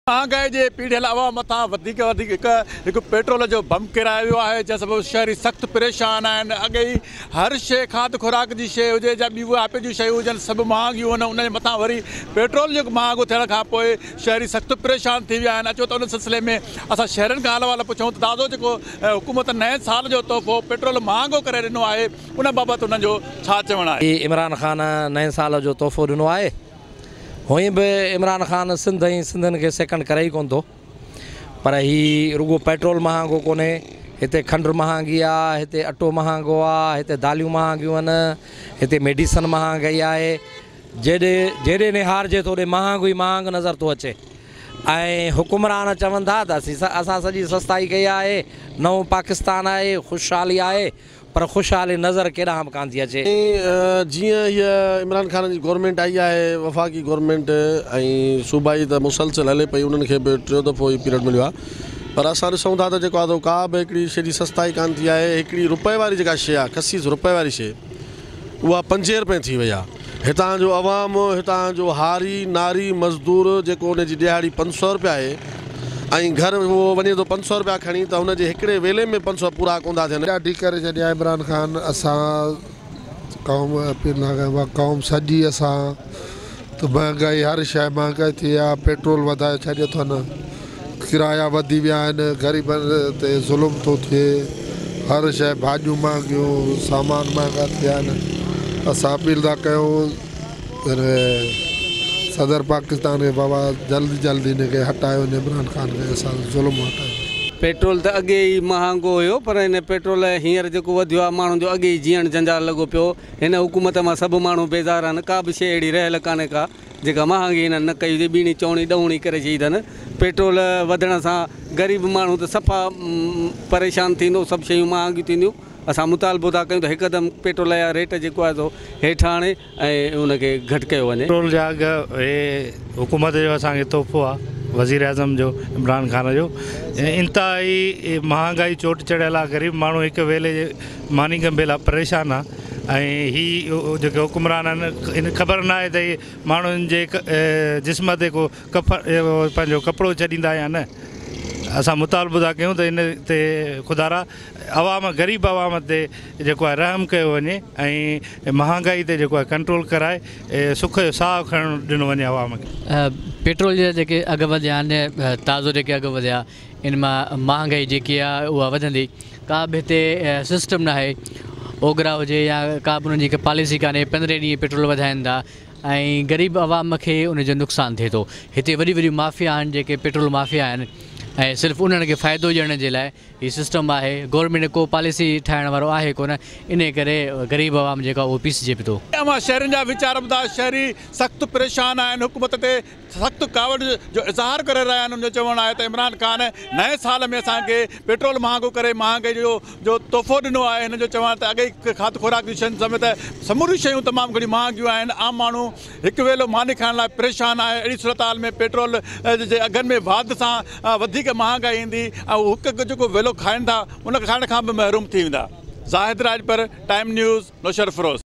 महंगाई जे पीढ़ियल अवाम मथां वधीक हिकु पेट्रोल जो बम किरायो वियो आहे, जंहिं सबबि शहरी सख़्तु परेशान आहिनि। अॻे ई हर शइ खाध खुराक जी शइ हुजे या ॿियूं आपे जूं शयूं हुजनि, सभु महांगियूं आहिनि। उन जे मथां वरी पेट्रोल जो महांगो थियण खां पोइ शहरी सख़्तु परेशान थी विया आहिनि। अचो त उन सिलसिले में असां शहरनि खां हाल पुछूं त दादो जेको हुकूमत नए साल जो तोहफ़ो पेट्रोल महांगो करे ॾिनो आहे, उन बाबति उन्हनि जो छा चवणु आहे? इमरान ख़ान नए साल जो तोहफ़ो ॾिनो आहे। हुई बि इमरान ख़ान सिंधियुनि खे सेकंड करे ई कोन थो, पर ही रुगो पेट्रोल महांगो कोन्हे, हिते खंडु महांगी आहे, हिते अटो महांगो आहे, हिते दालियूं महांगियूं आहिनि, हिते मेडिसन महांगाई आहे। जॾहिं निहारजे थो ओॾे महांगो ई महांगो नज़र थो अचे। ऐं हुकुमरान चवनि था त असां सॼी सस्ताई कई आहे, नओं पाकिस्तान आहे, ख़ुशहाली आहे, पर ख़ुशहाली नज़र केॾां बि कान थी अचे। जीअं हीअ इमरान ख़ान जी गवर्नमेंट आई आहे, वफ़ाक़ी गवर्नमेंट ऐं सूबाई त मुसलसिल हले पई, उन्हनि खे बि टियों दफ़ो ई पीरियड मिलियो आहे। पर असां ॾिसूं था त जेको आहे का बि हिकिड़ी शइ जी सस्ताई कान थी आहे। हिकिड़ी रुपए वारी जेका शइ आहे, खसीस रुपए वारी शइ, उहा 5 रुपए थी वई आहे। हितां जो अवाम, हितां जो हारी नारी मज़दूर जेको उनजी ॾियाड़ी 500 रुपया आहे, ऐं घर उहो वञे थो 500 रुपया खणी, त हुनजे हिकिड़े वेले में 500 पूरा कोन था थियनि। ॾाढी करे छॾिया इमरान ख़ान। असां क़ौम सॼी असां त महांगाई, हर शइ महांगाई थी आहे। पेट्रोल वधाए छॾियो अथनि, किराया वधी विया आहिनि, ग़रीबनि ते ज़ुल्म थो थिए, हर शइ भाॼियूं महांगियूं, सामान महांगा थिया आहिनि। असां अपील था कयूं सदर पाकिस्तान खे, बाबा जल्दी इनखे हटायो, इमरान ख़ान खे असां ज़ुल्म हटायो। पेट्रोल त अॻे ई महांगो हुयो, पर हिन पेट्रोल हींअर जेको वधियो आहे, माण्हुनि जो अॻे ई जीअण जंजाल लॻो पियो। हिन हुकूमत मां सभु माण्हू बेज़ार आहिनि। का बि शइ अहिड़ी रहियल कान्हे का जेका महांगी हिननि न कई हुजे, ॿीणी चौणी ॾहूणी करे चई अथनि। पेट्रोल वधण सां ग़रीब माण्हू त सफ़ा परेशान थींदो, सभु शयूं महांगियूं थींदियूं। असां मुतालबो था कयूं त हिकदमि पेट्रोल जा रेट जेको आहे सो हेठि आणे ऐं उनखे घटि कयो वञे। पेट्रोल जा अघु हुकूमत जो असांखे तोहफ़ो आहे, वज़ीर आज़म जो, इमरान ख़ान जो। इंतिहाई महांगाई चोट चढ़ियल आहे, ग़रीब माण्हू हिकु वेले जे मानी कंबेला परेशान आहे। ऐं ही जेके हुकुमरान आहिनि, इन ख़बर न आहे त इहे माण्हुनि जे जिस्म ते को पंहिंजो कपिड़ो छॾींदा या न। असां मुतालबो था कयूं त इन ते ख़ुदारा अवाम, ग़रीब अवाम ते जेको आहे रहम कयो वञे ऐं महांगाई ते जेको आहे कंट्रोल कराए सुख जो साहु खणणु ॾिनो वञे अवाम खे। पेट्रोल जा जेके अघु वधिया आहिनि, ताज़ो जेके अघु वधिया, इन मां महांगाई जेकी आहे उहा वधंदी। का बि हिते सिस्टम न आहे, ओघरा हुजे या का बि उन्हनि जी पॉलिसी कान्हे, 15 ॾींहं पेट्रोल वधाइनि था ऐं ग़रीब अवाम खे उनजो नुक़सानु थिए थो। हिते वॾी माफ़िया आहिनि जेके पेट्रोल माफ़िया आहिनि, ऐं सिर्फ़ु उन्हनि खे फ़ाइदो ॾियण जे लाइ हीउ सिस्टम आहे। गवर्नमेंट को पॉलिसी ठाहिण वारो आहे कोन, इन करे ग़रीब अवाम जेका उहो पीसिजे पियो थो। शहरनि जा वीचार ॿुधा, शहरी सख़्तु परेशान आहिनि, हुकूमत ते सख़्तु कावड़ जो इज़हार करे रहिया आहिनि। उनजो चवणु आहे त इमरान ख़ान नए साल में असांखे पेट्रोल महांगो करे महांगाई जो तोहफ़ो ॾिनो आहे। हिन जो चवणु त अॻे ई खाध खुराक जी शयुनि समेत समूरियूं शयूं तमामु घणी महांगियूं आहिनि। आम माण्हू हिकु वेलो मानी खाइण लाइ परेशान आहे। अहिड़ी सूरत हाल में पेट्रोल जे अघनि में वाध सां वधीक महांगाई ईंदी ऐं हिकु जेको वेलो खाइनि था, उन खाइण खां बि महरूम थी वेंदा। Zahid Rajpar, time news, नौशर Firoz.